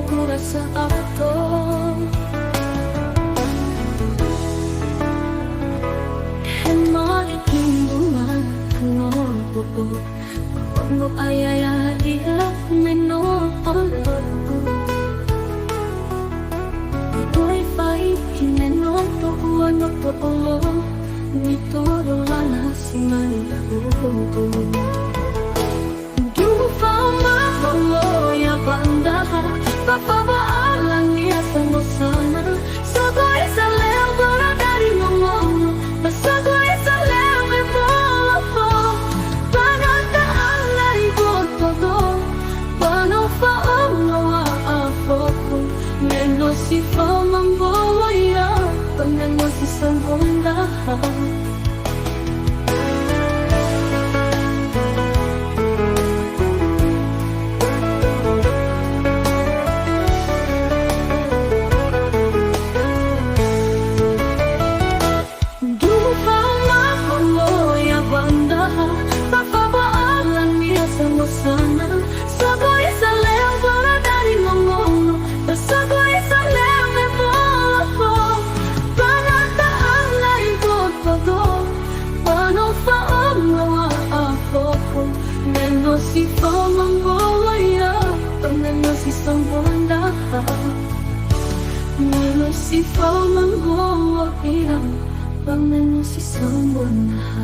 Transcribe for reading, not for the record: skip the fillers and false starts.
pura sa ato. Makikinduman no buo no ayaya dia meno olo Ito'y fight kineno to ano to olo nito lana siman Lagu Dufa mahalo ya banda papabaalan niya sa sana sabay sa lew para dari ngomong Masagoy sa lewe mo ako Panataan na ibot todo Pano faong nawa ako Neno si famang bawaya Panano si sambong lahat sana Sagoy sa lew para dari ngomong Sagoy sa lew may mo Panataan na ikot todo Paano faong nawa ako Neno si famang bawaya Panano si sambong lahat Neno si famang bawaya Panano si sambong lahat